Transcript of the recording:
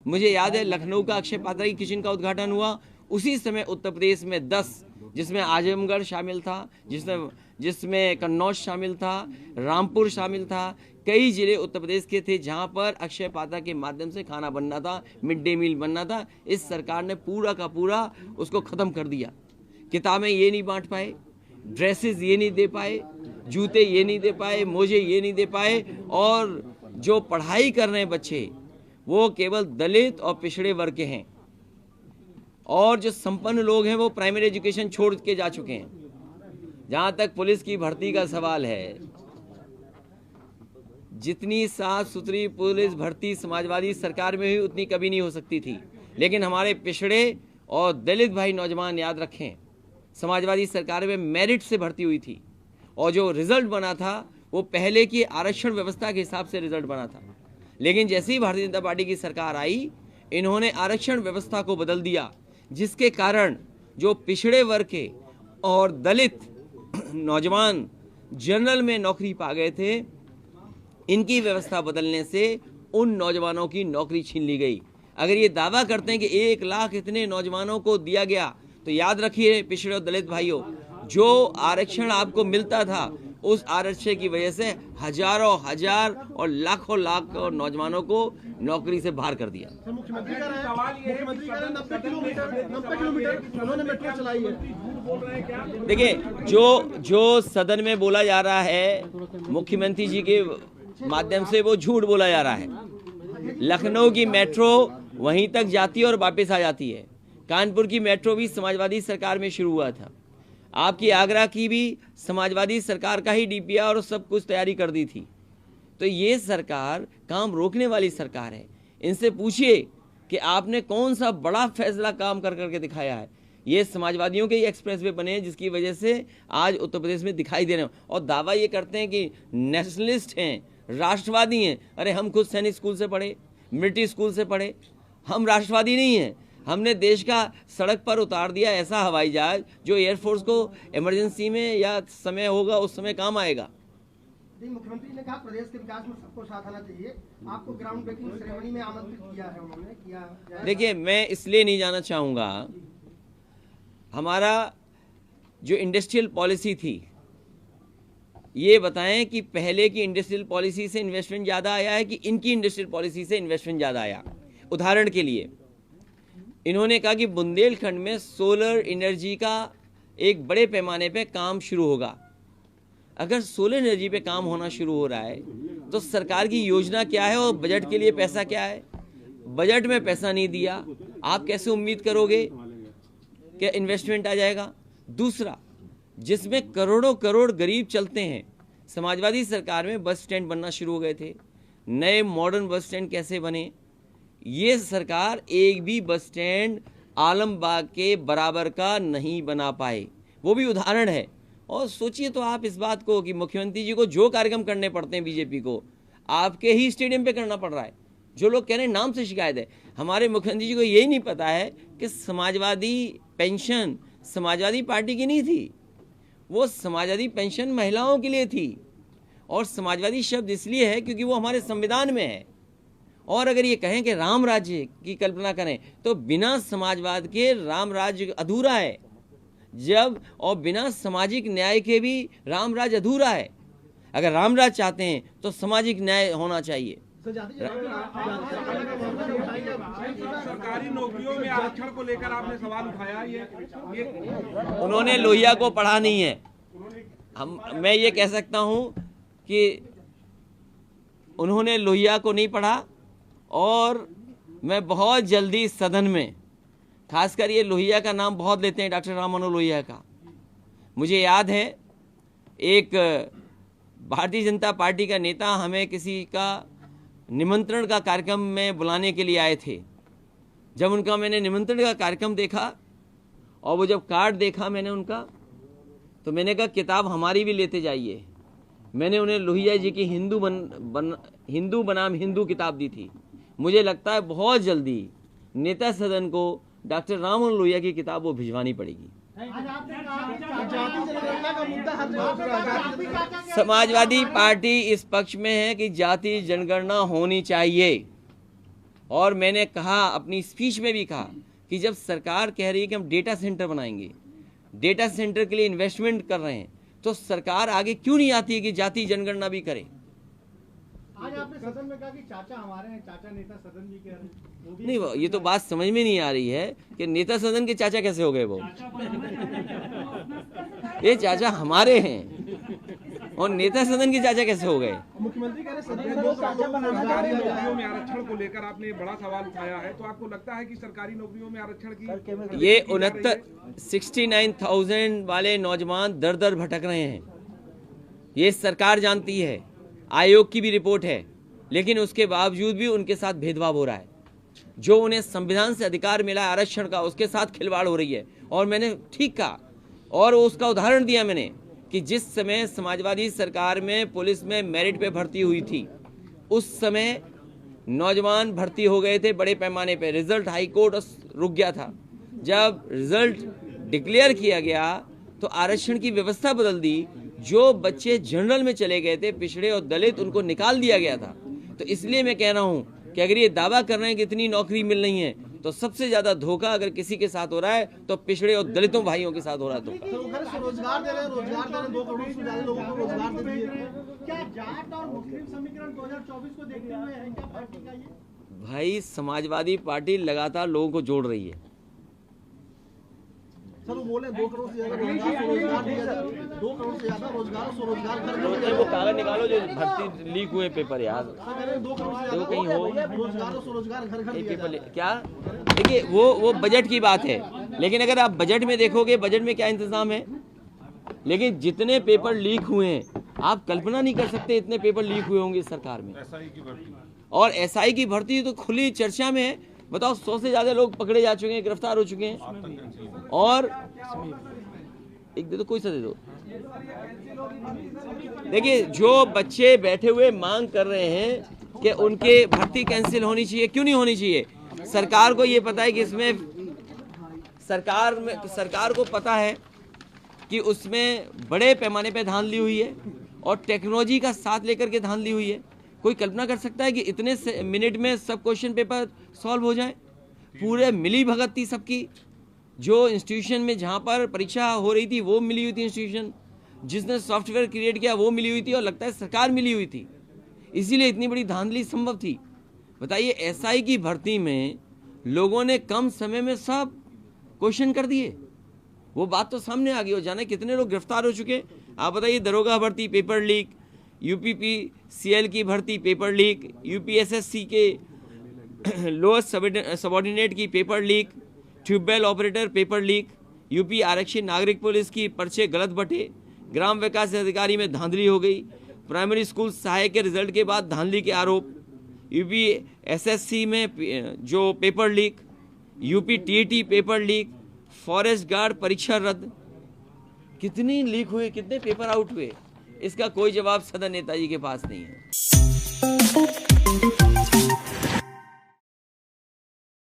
मुझे याद है लखनऊ का अक्षय पात्रा की किचन का उद्घाटन हुआ, उसी समय उत्तर प्रदेश में 10, जिसमें आजमगढ़ शामिल था, जिसमें कन्नौज शामिल था, रामपुर शामिल था, कई जिले उत्तर प्रदेश के थे जहां पर अक्षय पात्रा के माध्यम से खाना बनना था, मिड डे मील बनना था। इस सरकार ने पूरा का पूरा उसको ख़त्म कर दिया। किताबें ये नहीं बांट पाए, ड्रेसेस ये नहीं दे पाए, जूते ये नहीं दे पाए, मोजे ये नहीं दे पाए, और जो पढ़ाई कर रहे हैं बच्चे वो केवल दलित और पिछड़े वर्ग के हैं, और जो संपन्न लोग हैं वो प्राइमरी एजुकेशन छोड़ के जा चुके हैं। जहां तक पुलिस की भर्ती का सवाल है, जितनी साफ सुथरी पुलिस भर्ती समाजवादी सरकार में हुई उतनी कभी नहीं हो सकती थी, लेकिन हमारे पिछड़े और दलित भाई नौजवान याद रखें, समाजवादी सरकार में मेरिट से भर्ती हुई थी, और जो रिजल्ट बना था वो पहले की आरक्षण व्यवस्था के हिसाब से रिजल्ट बना था। लेकिन जैसे ही भारतीय जनता पार्टी की सरकार आई, इन्होंने आरक्षण व्यवस्था को बदल दिया, जिसके कारण जो पिछड़े वर्ग के और दलित नौजवान जनरल में नौकरी पा गए थे, इनकी व्यवस्था बदलने से उन नौजवानों की नौकरी छीन ली गई। अगर ये दावा करते हैं कि 1 लाख इतने नौजवानों को दिया गया, तो याद रखिए पिछड़े और दलित भाइयों, जो आरक्षण आपको मिलता था उस आरक्षण की वजह से हजारों हजार और लाखों लाख नौजवानों को नौकरी से बाहर कर दिया। मुख्यमंत्री का सवाल ये है कि 90 किलोमीटर उन्होंने मेट्रो चलाई है। देखिए, जो सदन में बोला जा रहा है मुख्यमंत्री जी के माध्यम से, वो झूठ बोला जा रहा है। लखनऊ की मेट्रो वहीं तक जाती है और वापस आ जाती है। कानपुर की मेट्रो भी समाजवादी सरकार में शुरू हुआ था। आपकी आगरा की भी समाजवादी सरकार का ही डीपीआर और सब कुछ तैयारी कर दी थी। तो ये सरकार काम रोकने वाली सरकार है। इनसे पूछिए कि आपने कौन सा बड़ा फैसला काम कर करके दिखाया है। ये समाजवादियों के ही एक्सप्रेसवे बने हैं, जिसकी वजह से आज उत्तर प्रदेश में दिखाई दे रहे हैं, और दावा ये करते हैं कि नेशनलिस्ट हैं, राष्ट्रवादी हैं। अरे हम खुद सैनिक स्कूल से पढ़े, मिलिट्री स्कूल से पढ़े, हम राष्ट्रवादी नहीं हैं। हमने देश का सड़क पर उतार दिया ऐसा हवाई जहाज जो एयरफोर्स को इमरजेंसी में या समय होगा उस समय काम आएगा। मुख्यमंत्री ने कहा प्रदेश के विकास में सबको साथ आना चाहिए। आपको ग्राउंड ब्रेकिंग सेरेमनी में आमंत्रित किया है उन्होंने। देखिए, मैं इसलिए नहीं जाना चाहूँगा, हमारा जो इंडस्ट्रियल पॉलिसी थी, ये बताएं कि पहले की इंडस्ट्रियल पॉलिसी से इन्वेस्टमेंट ज़्यादा आया है कि इनकी इंडस्ट्रियल पॉलिसी से इन्वेस्टमेंट ज़्यादा आया। उदाहरण के लिए इन्होंने कहा कि बुंदेलखंड में सोलर एनर्जी का एक बड़े पैमाने पे काम शुरू होगा। अगर सोलर एनर्जी पे काम होना शुरू हो रहा है तो सरकार की योजना क्या है और बजट के लिए पैसा क्या है? बजट में पैसा नहीं दिया, आप कैसे उम्मीद करोगे कि इन्वेस्टमेंट आ जाएगा? दूसरा, जिसमें करोड़ों करोड़ गरीब चलते हैं, समाजवादी सरकार में बस स्टैंड बनना शुरू हो गए थे। नए मॉडर्न बस स्टैंड कैसे बने? ये सरकार एक भी बस स्टैंड आलमबाग के बराबर का नहीं बना पाए, वो भी उदाहरण है। और सोचिए तो आप इस बात को कि मुख्यमंत्री जी को जो कार्यक्रम करने पड़ते हैं बीजेपी को, आपके ही स्टेडियम पे करना पड़ रहा है। जो लोग कह रहे हैं नाम से शिकायत है, हमारे मुख्यमंत्री जी को यही नहीं पता है कि समाजवादी पेंशन समाजवादी पार्टी की नहीं थी, वो समाजवादी पेंशन महिलाओं के लिए थी। और समाजवादी शब्द इसलिए है क्योंकि वो हमारे संविधान में है। और अगर ये कहें कि राम राज्य की कल्पना करें तो बिना समाजवाद के राम राज्य अधूरा है, जब और बिना सामाजिक न्याय के भी राम राज्य अधूरा है। अगर राम राज्य चाहते हैं तो सामाजिक न्याय होना चाहिए। सरकारी नौकरियों में आरक्षण को लेकर आपने सवाल उठाया, ये उन्होंने लोहिया को पढ़ा नहीं है। मैं ये कह सकता हूं कि उन्होंने लोहिया को नहीं पढ़ा, और मैं बहुत जल्दी सदन में, खासकर ये लोहिया का नाम बहुत लेते हैं, डॉक्टर राम मनोहर लोहिया का। मुझे याद है एक भारतीय जनता पार्टी का नेता हमें किसी का निमंत्रण का कार्यक्रम में बुलाने के लिए आए थे। जब उनका मैंने निमंत्रण का कार्यक्रम देखा और वो जब कार्ड देखा मैंने उनका, तो मैंने कहा किताब हमारी भी लेते जाइए। मैंने उन्हें लोहिया जी की हिंदू बनाम हिंदू किताब दी थी। मुझे लगता है बहुत जल्दी नेता सदन को डॉक्टर राम मनोहर लोहिया की किताब वो भिजवानी पड़ेगी। समाजवादी पार्टी इस पक्ष में है कि जाति जनगणना होनी चाहिए। और मैंने कहा, अपनी स्पीच में भी कहा कि जब सरकार कह रही है कि हम डेटा सेंटर बनाएंगे, डेटा सेंटर के लिए इन्वेस्टमेंट कर रहे हैं, तो सरकार आगे क्यों नहीं आती है कि जाति जनगणना भी करे? आज आपने सदन में कहा कि चाचा हमारे हैं, चाचा नेता सदन भी कह रहे हैं, वो भी नहीं, ये तो बात समझ में नहीं आ रही है कि नेता सदन के चाचा कैसे हो गए वो। ये चाचा हमारे हैं और नेता सदन के चाचा कैसे हो गए? मुख्यमंत्री कह रहे हैं सरकारी नौकरियों में आरक्षण को लेकर आपने बड़ा सवाल उठाया है, तो आपको लगता है कि सरकारी नौकरियों में आरक्षण की ये 69,000 वाले नौजवान दर दर भटक रहे हैं, ये सरकार जानती है, आयोग की भी रिपोर्ट है, लेकिन उसके बावजूद भी उनके साथ भेदभाव हो रहा है। जो उन्हें संविधान से अधिकार मिला है आरक्षण का, उसके साथ खिलवाड़ हो रही है। और मैंने ठीक कहा और उसका उदाहरण दिया मैंने कि जिस समय समाजवादी सरकार में पुलिस में मेरिट पे भर्ती हुई थी, उस समय नौजवान भर्ती हो गए थे बड़े पैमाने पे, रिजल्ट हाई कोर्ट रुक गया था। जब रिजल्ट डिक्लेयर किया गया तो आरक्षण की व्यवस्था बदल दी, जो बच्चे जनरल में चले गए थे, पिछड़े और दलित, उनको निकाल दिया गया था। तो इसलिए मैं कह रहा हूं कि अगर ये दावा कर रहे हैं कि इतनी नौकरी मिल रही है, तो सबसे ज्यादा धोखा अगर किसी के साथ हो रहा है तो पिछड़े और दलितों भाइयों के साथ हो रहा है। धोखा रोजगार दे रहे हैं, 2 करोड़ से ज्यादा लोगों को रोजगार दे दिए। क्या जाट और मुस्लिम समीकरण 2024 को देखते हुए है क्या पार्टी का ये? भाई, समाजवादी पार्टी लगातार लोगों को जोड़ रही है। सर वो बोले 2 करोड़ से ज्यादा रोजगार दिया जाए, 2 करोड़ से ज्यादा रोजगार, स्वरोजगार वो कागज निकालो जो भर्ती लीक हुए पेपर यार, 2 करोड़ से तो कहीं हो रोजगार और स्वरोजगार घर घर पेपर क्या। देखिए, वो बजट की बात है, लेकिन अगर आप बजट में देखोगे, बजट में क्या इंतजाम है, लेकिन जितने पेपर लीक हुए हैं आप कल्पना नहीं कर सकते इतने पेपर लीक हुए होंगे सरकार में। और एसआई की भर्ती तो खुली चर्चा में है। बताओ, 100 से ज्यादा लोग पकड़े जा चुके हैं, गिरफ्तार हो चुके हैं। और एक दे दो, कोई सा दे दो। देखिए, जो बच्चे बैठे हुए मांग कर रहे हैं कि उनके भर्ती कैंसिल होनी चाहिए, क्यों नहीं होनी चाहिए? सरकार को ये पता है कि इसमें सरकार को पता है कि उसमें बड़े पैमाने पे धांधली हुई है और टेक्नोलॉजी का साथ लेकर के धांधली हुई है। कोई कल्पना कर सकता है कि इतने मिनट में सब क्वेश्चन पेपर सॉल्व हो जाए? पूरे मिली भगत थी सबकी। जो इंस्टीट्यूशन में जहाँ पर परीक्षा हो रही थी वो मिली हुई थी इंस्टीट्यूशन, जिसने सॉफ्टवेयर क्रिएट किया वो मिली हुई थी, और लगता है सरकार मिली हुई थी, इसीलिए इतनी बड़ी धांधली संभव थी। बताइए, एसआई की भर्ती में लोगों ने कम समय में सब क्वेश्चन कर दिए, वो बात तो सामने आ गई। हो जाने कितने लोग गिरफ्तार हो चुके। आप बताइए, दरोगा भर्ती पेपर लीक, यूपीपीसीएल की भर्ती पेपर लीक, यूपीएसएससी के लोएस्ट सबऑर्डिनेट की paper leak, tubewell operator paper leak, UP आरक्षित नागरिक पुलिस की पर्चे गलत बटे, ग्राम विकास अधिकारी में धांधली हो गई, प्राइमरी स्कूल सहायक के रिजल्ट के बाद धांधली के आरोप, यूपी एसएससी में जो paper leak, UP TET paper leak, forest guard परीक्षा रद्द। कितनी लीक हुए, कितने पेपर आउट हुए, इसका कोई जवाब सदन नेताजी के पास नहीं है।